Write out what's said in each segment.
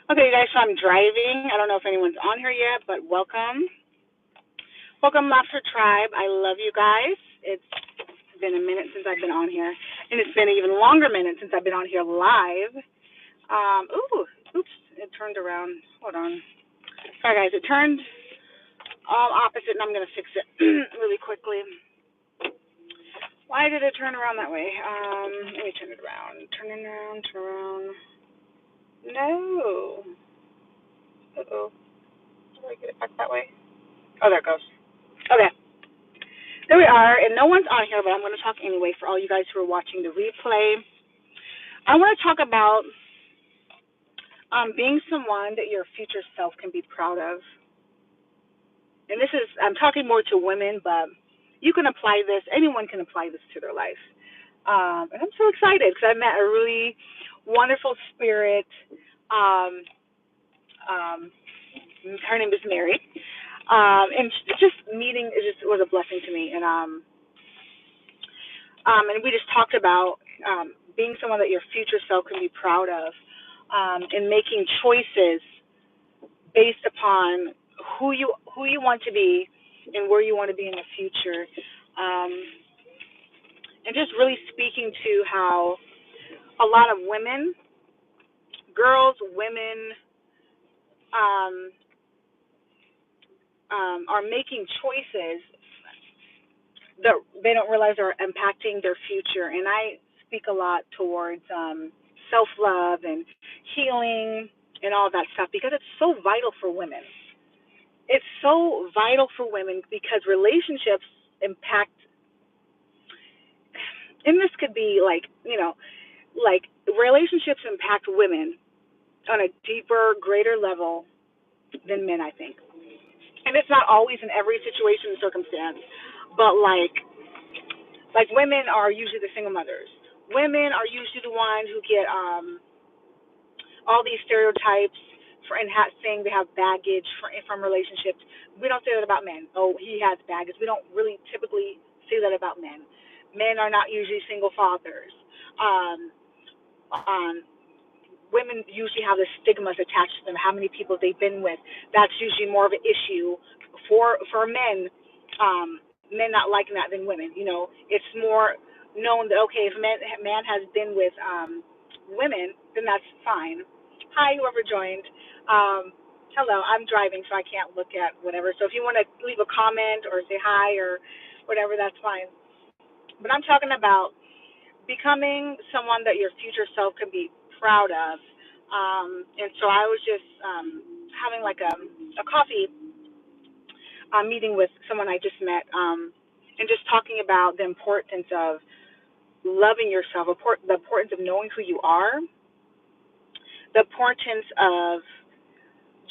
Okay, you guys, so I'm driving. I don't know if anyone's on here yet, but welcome. Welcome, Laughter Tribe. I love you guys. It's been a minute since I've been on here, and it's been an even longer minute since I've been on here live. Oops, it turned around. Hold on. Sorry, guys, it turned all opposite, and I'm going to fix it really quickly. Why did it turn around that way? Let me turn it around. Turn it around, turn around. No. Uh-oh. Do I get it back that way? Oh, there it goes. Okay. There we are, and no one's on here, but I'm going to talk anyway for all you guys who are watching the replay. I want to talk about being someone that your future self can be proud of. And this is, I'm talking more to women, but you can apply this, anyone can apply this to their life. And I'm so excited because I met a really wonderful spirit. Um, um, Her name is Mary. And just meeting it just was a blessing to me. And we just talked about being someone that your future self can be proud of, and making choices based upon who you want to be and where you want to be in the future, um, and just really speaking to how a lot of women, girls, women, um, are making choices that they don't realize are impacting their future. And I speak a lot towards self love and healing and all that stuff because it's so vital for women. It's so vital for women because relationships impact, and this could be like relationships impact women on a deeper, greater level than men, I think. And it's not always in every situation and circumstance, but like women are usually the single mothers. Women are usually the ones who get all these stereotypes for and saying they have baggage from relationships. We don't say that about men. Oh, he has baggage. We don't really typically say that about men. Men are not usually single fathers. Um, um, Women usually have the stigmas attached to them. How many people they've been with? That's usually more of an issue for men. Men not liking that than women. It's more known that okay, if a man has been with women, then that's fine. Hi, whoever joined. Hello, I'm driving, so I can't look at whatever. So if you want to leave a comment or say hi or whatever, that's fine. But I'm talking about becoming someone that your future self can be proud of. And so I was just having like a coffee meeting with someone I just met, and just talking about the importance of loving yourself, the importance of knowing who you are, the importance of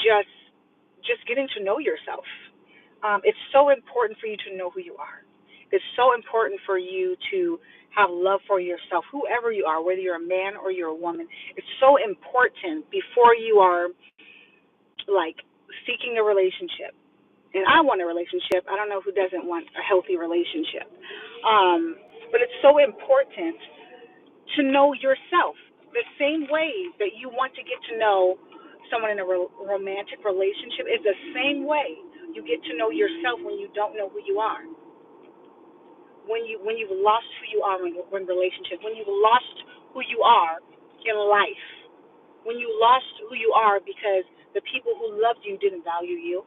just getting to know yourself. It's so important for you to know who you are. It's so important for you to have love for yourself, whoever you are, whether you're a man or you're a woman. It's so important before you are like seeking a relationship. And I want a relationship. I don't know who doesn't want a healthy relationship. But it's so important to know yourself. The same way that you want to get to know someone in a romantic relationship is the same way you get to know yourself when you don't know who you are. When you've lost who you are in relationship, when you've lost who you are in life, when you lost who you are because the people who loved you didn't value you.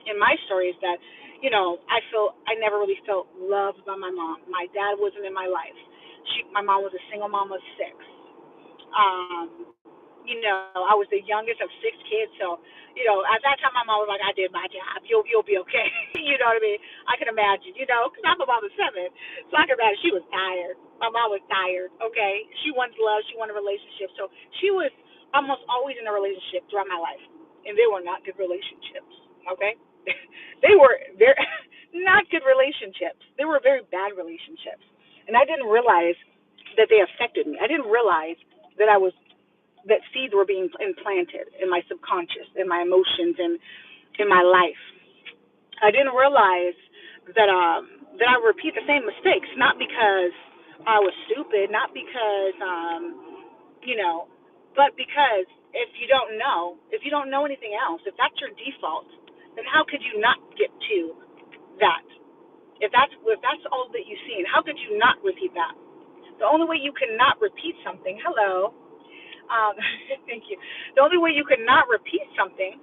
And my story is that, I never really felt loved by my mom. My dad wasn't in my life. My mom was a single mom of six. I was the youngest of six kids, so at that time my mom was like, "I did my job. You'll be okay." You know what I mean? I can imagine, because I'm a mom of seven, so I can imagine she was tired. My mom was tired. Okay, she wanted love, she wanted a relationship, so she was almost always in a relationship throughout my life, and they were not good relationships. Okay, they were very not good relationships. They were very bad relationships, and I didn't realize that they affected me. I didn't realize that that seeds were being implanted in my subconscious, in my emotions, and in my life. I didn't realize that I repeat the same mistakes, not because I was stupid, not because you know, but because if you don't know anything else, if that's your default, then how could you not get to that? If that's all that you've seen, how could you not repeat that? The only way you cannot repeat something, hello, thank you. The only way you could not repeat something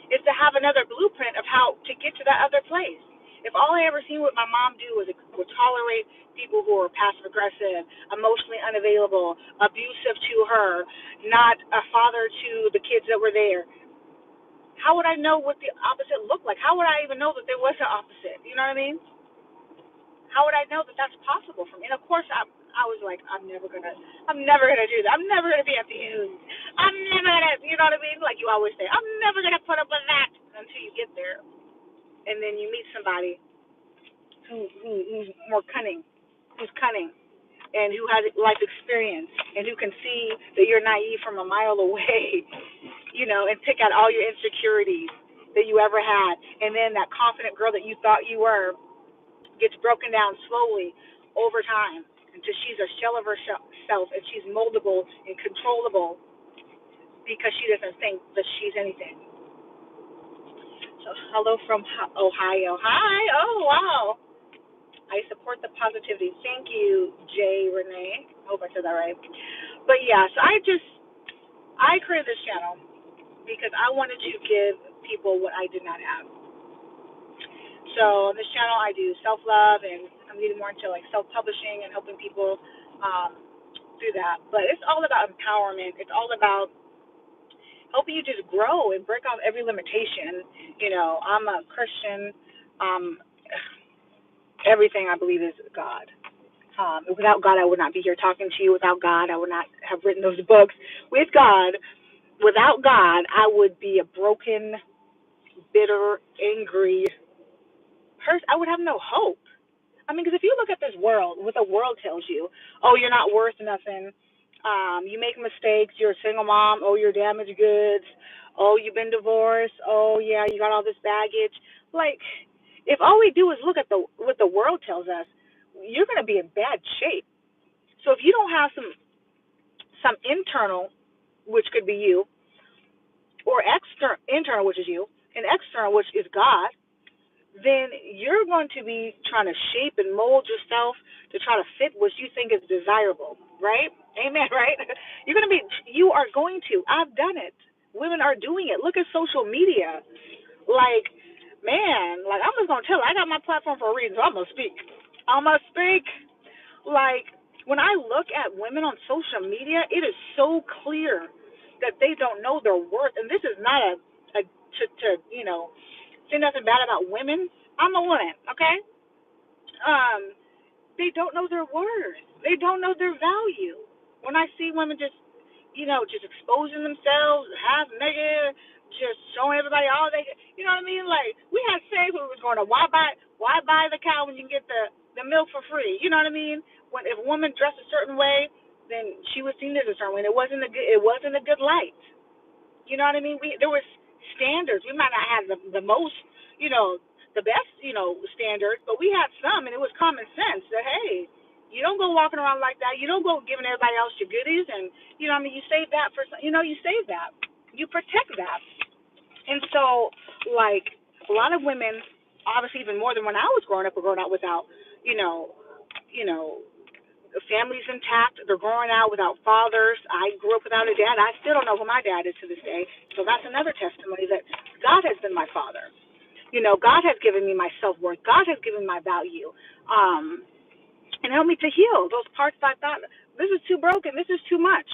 is to have another blueprint of how to get to that other place. If all I ever seen what my mom do was would tolerate people who were passive aggressive, emotionally unavailable, abusive to her, not a father to the kids that were there, how would I know what the opposite looked like? How would I even know that there was an opposite? You know what I mean? How would I know that that's possible for me? And of course, I was like, I'm never gonna do that. I'm never gonna be abused. I'm never gonna, you know what I mean? Like you always say, I'm never gonna put up with that until you get there, and then you meet somebody who's more cunning, who's cunning, and who has life experience, and who can see that you're naive from a mile away, you know, and pick out all your insecurities that you ever had, and then that confident girl that you thought you were gets broken down slowly over time until she's a shell of herself, and she's moldable and controllable because she doesn't think that she's anything. So hello from Ohio. Hi. Oh wow. I support the positivity. Thank you, Jay Renee. I hope I said that right. But yeah, so I created this channel because I wanted to give people what I did not have. So on this channel, I do self-love, and I'm getting more into like self-publishing and helping people do that. But it's all about empowerment. It's all about helping you just grow and break off every limitation. You know, I'm a Christian. Everything I believe is God. Without God, I would not be here talking to you. Without God, I would not have written those books. With God, without God, I would be a broken, bitter, angry person. I would have no hope. I mean, because if you look at this world, what the world tells you, oh, you're not worth nothing. You make mistakes. You're a single mom. Oh, you're damaged goods. Oh, you've been divorced. Oh, yeah, you got all this baggage. Like, if all we do is look at what the world tells us, you're going to be in bad shape. So if you don't have some internal, which could be you, or internal, which is you, and external, which is God, then you're going to be trying to shape and mold yourself to try to fit what you think is desirable, right? Amen, right? You are going to. I've done it. Women are doing it. Look at social media. Like, man, like I'm just going to tell you, I got my platform for a reason, so I'm going to speak. Like, when I look at women on social media, it is so clear that they don't know their worth. And this is not to say nothing bad about women. I'm a woman, okay? They don't know their worth. They don't know their value. When I see women just exposing themselves, half naked, just showing everybody all they, you know what I mean? Like, we had saying we was going to, why buy the cow when you can get the milk for free? You know what I mean? When if a woman dressed a certain way, then she was seen as a certain way. And it wasn't a good light. You know what I mean? There was standards. We might not have the most, the best, standards, but we had some, and it was common sense that, hey, you don't go walking around like that. You don't go giving everybody else your goodies, and you save that for, you save that, you protect that. And so, like, a lot of women, obviously even more than when I was growing up, were growing out without, you know, families intact. They're growing out without fathers. I grew up without a dad. I still don't know who my dad is to this day. So that's another testimony that God has been my father. God has given me my self-worth. God has given me my value. And helped me to heal those parts that I thought, this is too broken. This is too much.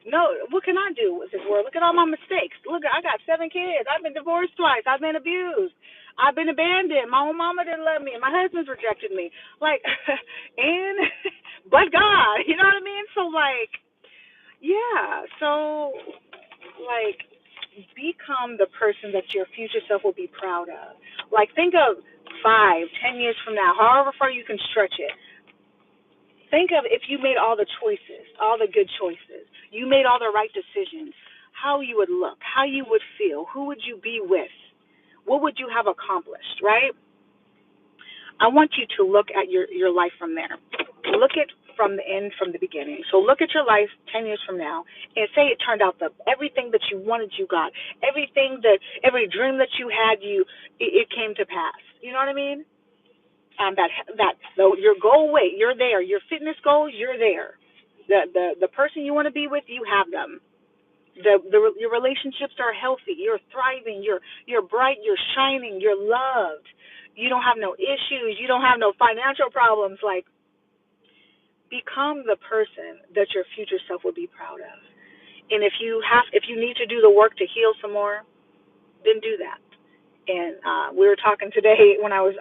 No, what can I do with this world? Look at all my mistakes. Look, I got 7 kids. I've been divorced twice. I've been abused. I've been abandoned. My own mama didn't love me. My husband's rejected me. Like, but God, you know what I mean? So, like, yeah. So, like, become the person that your future self will be proud of. Like, think of 5, 10 years from now, however far you can stretch it. Think of if you made all the choices, all the good choices, you made all the right decisions, how you would look, how you would feel, who would you be with, what would you have accomplished, right? I want you to look at your life from there. Look at from the end, from the beginning. So look at your life 10 years from now and say it turned out everything that you wanted, you got. Every dream that you had, it came to pass. You know what I mean? So your goal weight, you're there. Your fitness goals, you're there. The person you want to be with, you have them. Your relationships are healthy. You're thriving. You're bright. You're shining. You're loved. You don't have no issues. You don't have no financial problems. Like, become the person that your future self will be proud of. And if you need to do the work to heal some more, then do that. And we were talking today when I was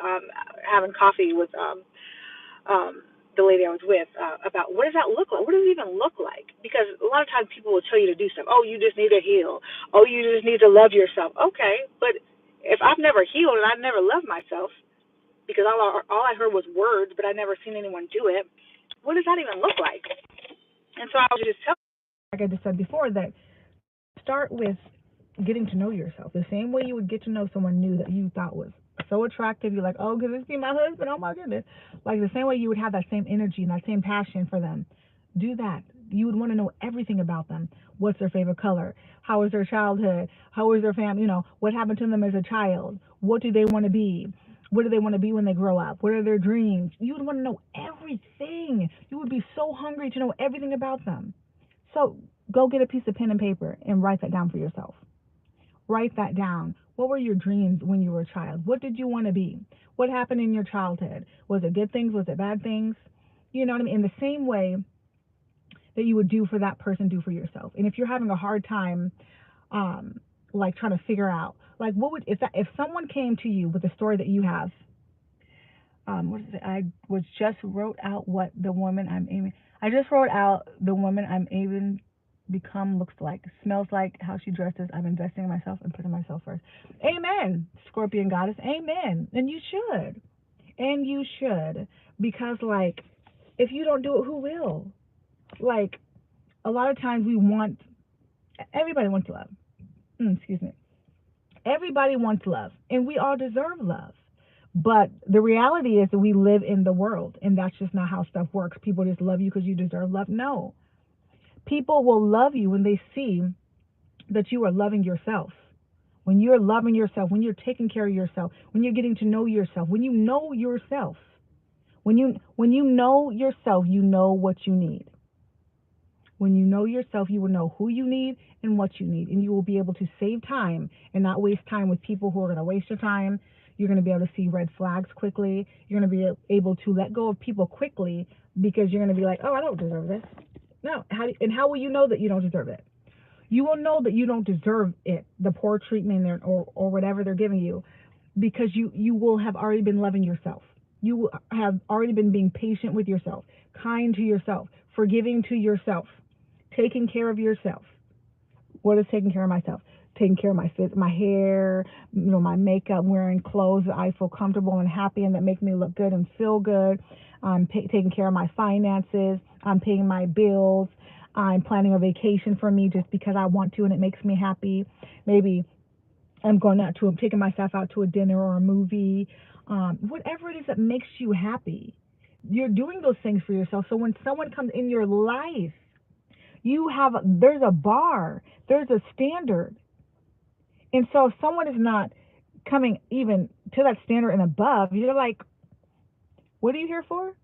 having coffee with the lady I was with about what does that look like? What does it even look like? Because a lot of times people will tell you to do stuff. Oh, you just need to heal. Oh, you just need to love yourself. Okay, but if I've never healed and I've never loved myself, because all I heard was words, but I never seen anyone do it, what does that even look like? And so I was just telling, like I just said before, that start with getting to know yourself. The same way you would get to know someone new that you thought was so attractive. You're like, oh, could this be my husband? Oh my goodness. Like the same way you would have that same energy and that same passion for them. Do that. You would want to know everything about them. What's their favorite color? How was their childhood? How was their family? What happened to them as a child? What do they want to be? What do they want to be when they grow up? What are their dreams? You would want to know everything. You would be so hungry to know everything about them. So go get a piece of pen and paper and write that down for yourself. Write that down. What were your dreams when you were a child? What did you want to be? What happened in your childhood? Was it good things? Was it bad things? You know what I mean? In the same way that you would do for that person, do for yourself. And if you're having a hard time, like trying to figure out, like what would if someone came to you with a story that you have, what is it? I just wrote out what the woman I'm aiming. I just wrote out the woman I'm aiming become looks like, smells like, how she dresses. I'm investing in myself and putting myself first. Amen, Scorpion goddess. Amen. And you should. And you should. Because, like, if you don't do it, who will? Like, a lot of times everybody wants love. Excuse me. Everybody wants love. And we all deserve love. But the reality is that we live in the world. And that's just not how stuff works. People just love you because you deserve love. No. People will love you when they see that you are loving yourself. When you're loving yourself, when you're taking care of yourself, when you're getting to know yourself, when you know yourself. When you know yourself, you know what you need. When you know yourself, you will know who you need and what you need. And you will be able to save time and not waste time with people who are going to waste your time. You're going to be able to see red flags quickly. You're going to be able to let go of people quickly because you're going to be like, oh, I don't deserve this. No. How will you know that you don't deserve it? You will know that you don't deserve it, the poor treatment or whatever they're giving you, because you will have already been loving yourself. You will have already been being patient with yourself, kind to yourself, forgiving to yourself, taking care of yourself. What is taking care of myself? Taking care of my hair, my makeup, wearing clothes that I feel comfortable and happy and that make me look good and feel good. I'm taking care of my finances. I'm paying my bills. I'm planning a vacation for me just because I want to and it makes me happy. Maybe I'm taking myself out to a dinner or a movie. Whatever it is that makes you happy. You're doing those things for yourself. So when someone comes in your life, there's a bar, there's a standard. And so if someone is not coming even to that standard and above, you're like, what are you here for?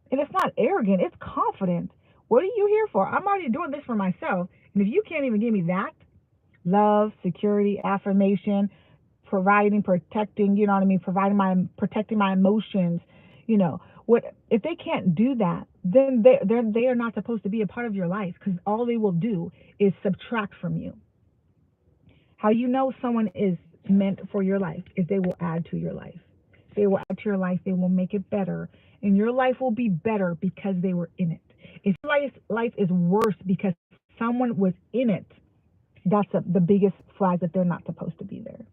And it's not arrogant, it's confident. What are you here for? I'm already doing this for myself. And if you can't even give me that, love, security, affirmation, protecting, you know what I mean, protecting my emotions, what if they can't do that, then they are not supposed to be a part of your life, because all they will do is subtract from you. How you know someone is meant for your life is they will add to your life. They will add to your life. They will make it better. And your life will be better because they were in it. If your life is worse because someone was in it, that's the biggest flag that they're not supposed to be there.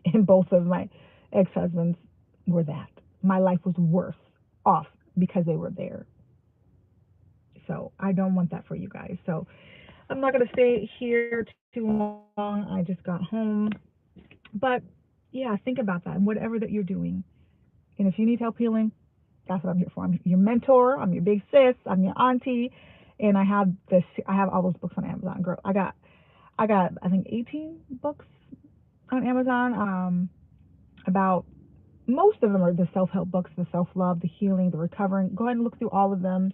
And both of my ex-husbands were that. My life was worse off because they were there. So I don't want that for you guys. So I'm not going to stay here too long. I just got home. But yeah, think about that and whatever that you're doing. And if you need help healing, That's what I'm here for. I'm your mentor. I'm your big sis. I'm your auntie, and I have this. I have all those books on Amazon, girl. I got I think 18 books on Amazon. About most of them are the self-help books, the self-love, the healing, the recovering. Go ahead and look through all of them,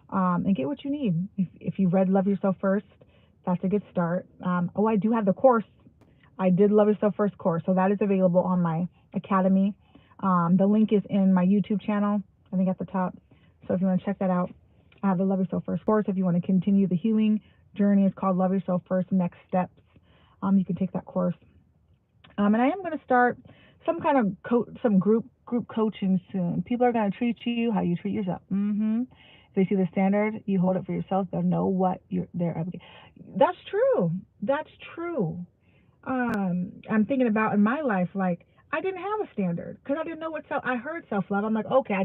and get what you need. If you read Love Yourself First, that's a good start. Oh, I do have the course. I did Love Yourself First course, so that is available on my academy. The link is in my YouTube channel, I think at the top. So if you want to check that out, I have the Love Yourself First course. If you want to continue the healing journey, it's called Love Yourself First Next Steps. You can take that course. And I am going to start some kind of some group coaching soon. People are going to treat you how you treat yourself. If they see the standard, you hold it for yourself. They'll know what they're up against. That's true. That's true. I'm thinking about in my life, like I didn't have a standard because I didn't know what I heard self love. I'm like, okay,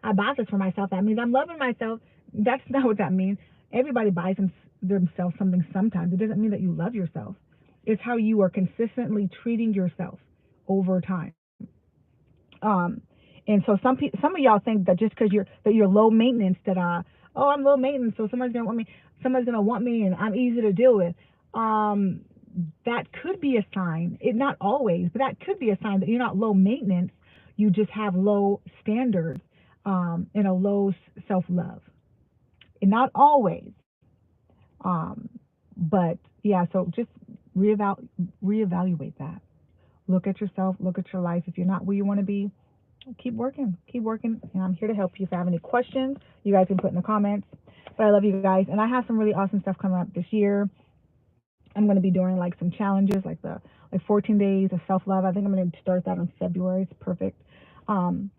I buy this for myself. That means I'm loving myself. That's not what that means. Everybody buys themselves something sometimes. It doesn't mean that you love yourself. It's how you are consistently treating yourself over time. Um, and so some of y'all think that just because you're low maintenance, that oh, I'm low maintenance, so somebody's gonna want me, and I'm easy to deal with. Um, that could be a sign. It not always, but that could be a sign that you're not low maintenance. You just have low standards, and a low self love. And not always, um, but yeah. So just reevaluate that. Look at yourself. Look at your life. If you're not where you want to be, keep working, and I'm here to help you. If I have any questions, you guys can put in the comments. But I love you guys, and I have some really awesome stuff coming up this year. I'm going to be doing like some challenges, like 14 days of self love. I think I'm going to start that in February. It's perfect. Um,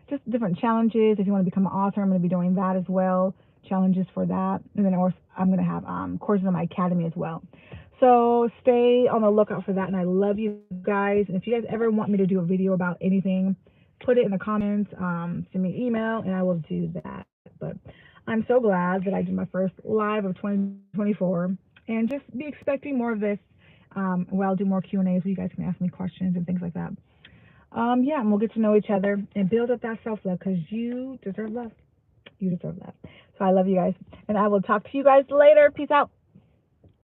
just different challenges. If you want to become an author, I'm going to be doing that as well. Challenges for that, and then of course I'm going to have courses in my academy as well. So stay on the lookout for that. And I love you guys. And if you guys ever want me to do a video about anything, put it in the comments. Send me an email, and I will do that. But I'm so glad that I did my first live of 2024, and just be expecting more of this. Where I'll do more Q&As where you guys can ask me questions and things like that. Yeah, and we'll get to know each other and build up that self-love, because you deserve love. You deserve that. So I love you guys, and I will talk to you guys later. Peace out.